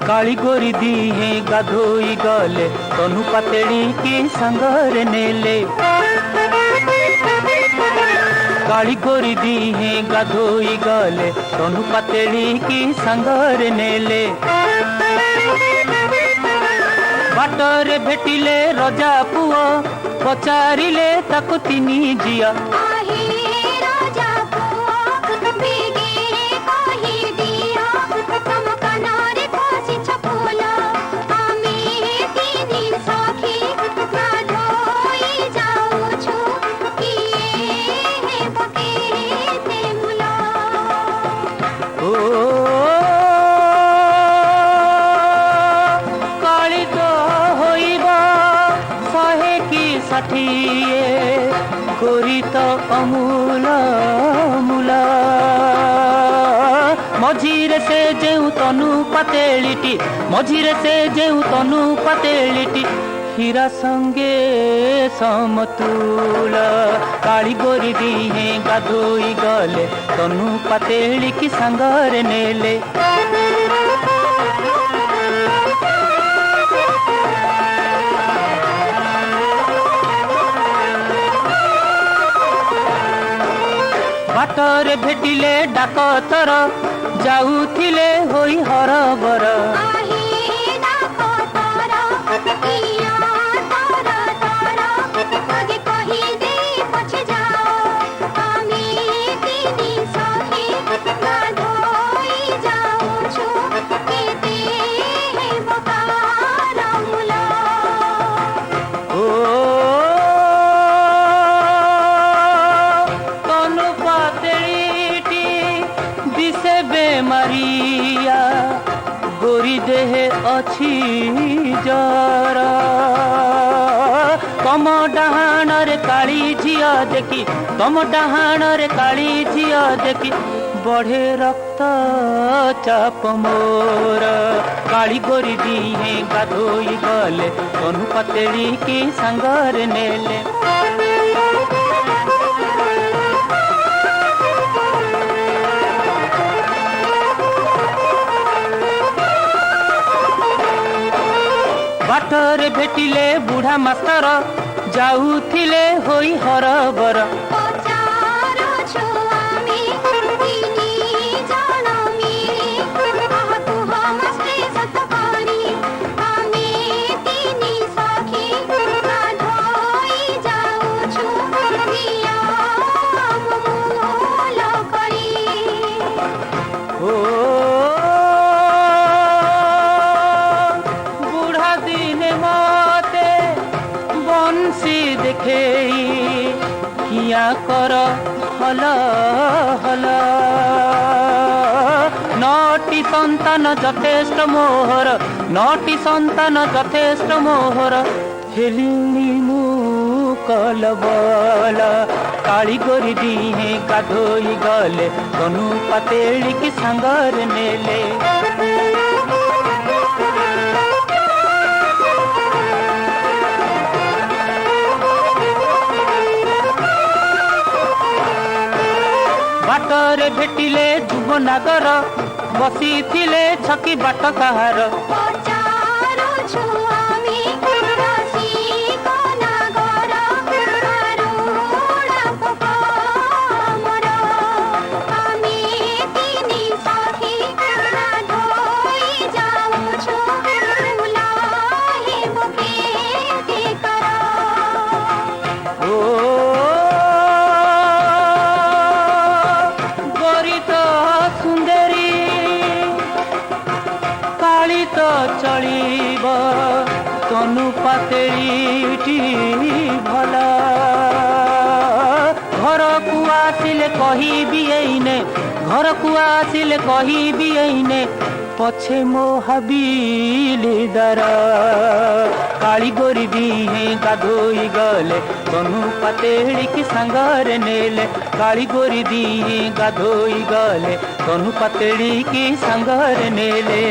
काली गोरी दिहे गाधोई गले तनु पातेड़ी की संगरे नेले। काली गोरी दिहे गाधोई गले तनु पातेड़ी की संगरे नेले। बाटरे भेटिले रजा पुओ पचारिले ताको तिनी जिया। गोरी तो अमूला मूला मझीरे से जेउ तनु पातेलिटी मझीरे से जेउ तनु पातेलिटी हीरा संगे समतुला। काली गोरी दिहे गाधोई गले तनु पातेली की संगरे नेले। बाटरे भेटिले डाकतर जाऊथिले होई हरबर। मारिया गोरी देहे अच्छी जरा तम डाहाण रे काली झिया देखी तम डाहाण रे काली झिया देखी बढ़े रक्त चाप मोर। काली गोरी दिहे गाधोई गले तनु पातेली की संगरे नेले। बाटरे भेटिले बुढ़ा मास्टर जाऊथिले होई हरबर। किया कर हल हल नटी संतान यथेष्ट मोहर नटी संतान यथेष्ट मोहर हेलिनी मु कलबल। काली गोरी दिहे गाधोई गले तनु पातेली की संगरे नेले। बाटरे भेटिले जुब नागर बसी थिले छकी बाट कहार। चलिब तनु पातेली भला घर को आसिले कहिबी एइने घर को आसिले कहिबी एइने पछे मो हबीली दर। काली गोरी दिहे गाधोई गले तनु पातेली की संगरे नेले। काली गोरी दिहे गाधोई गले तनु पातेली की संगरे नेले।